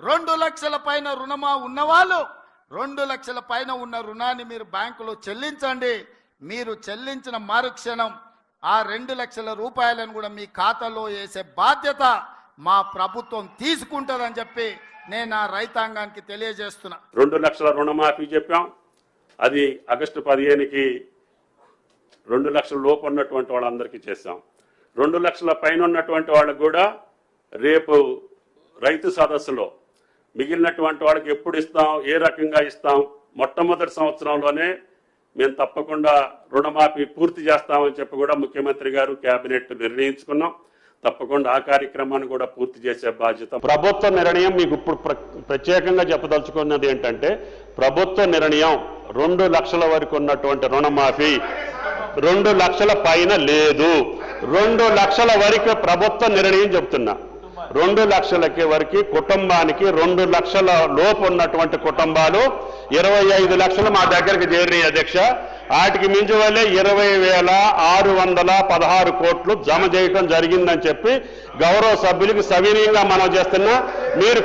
2 లక్షల పైన రుణమా ఉన్నవాళ్ళు 2 లక్షల పైన ఉన్న రుణాన్ని మీరు బ్యాంకులో చెల్లించండి. మీరు చెల్లించిన మరుక్షణం ఆ 2 లక్షల రూపాయలను కూడా మీ ఖాతాలో వేసే బాధ్యత మా ప్రభుత్వం తీసుకుంటుందని చెప్పి నేను ఆ రైతాంగానికి తెలియజేస్తున్నా. 2 లక్షల రుణమాఫీ చెప్పాం. అది ఆగస్టు 15కి 2 లక్షల లోపు ఉన్నటువంటి వాళ్ళందరికీ చేశాం. 2 లక్షల పైన ఉన్నటువంటి వాళ్ళకు కూడా రేపు రైతు సదస్సులో మిగిలినటువంటి వాళ్ళకి ఎప్పుడు ఇస్తాం, ఏ రకంగా ఇస్తాం, మొట్టమొదటి సంవత్సరంలోనే మేము తప్పకుండా రుణమాఫీ పూర్తి చేస్తామని చెప్పి కూడా ముఖ్యమంత్రి గారు కేబినెట్ నిర్ణయించుకున్నాం. తప్పకుండా ఆ కార్యక్రమాన్ని కూడా పూర్తి చేసే బాధ్యత ప్రభుత్వ నిర్ణయం. మీకు ఇప్పుడు ప్రత్యేకంగా చెప్పదలుచుకున్నది ఏంటంటే ప్రభుత్వ నిర్ణయం 2 లక్షల వరకు ఉన్నటువంటి రుణమాఫీ 2 లక్షల పైన లేదు. 2 లక్షల వరకు ప్రభుత్వ నిర్ణయం చెప్తున్నా. 2 లక్షలకి వరకు కుటుంబానికి 2 లక్షల లోపు ఉన్నటువంటి కుటుంబాలు 25 లక్షలు మా దగ్గరికి చేరినాయి అధ్యక్ష. వాటికి మించి వల్లే 20,616 కోట్లు జమ చేయటం జరిగిందని చెప్పి గౌరవ సభ్యులకు సవినీయంగా మనం చేస్తున్నా. మీరు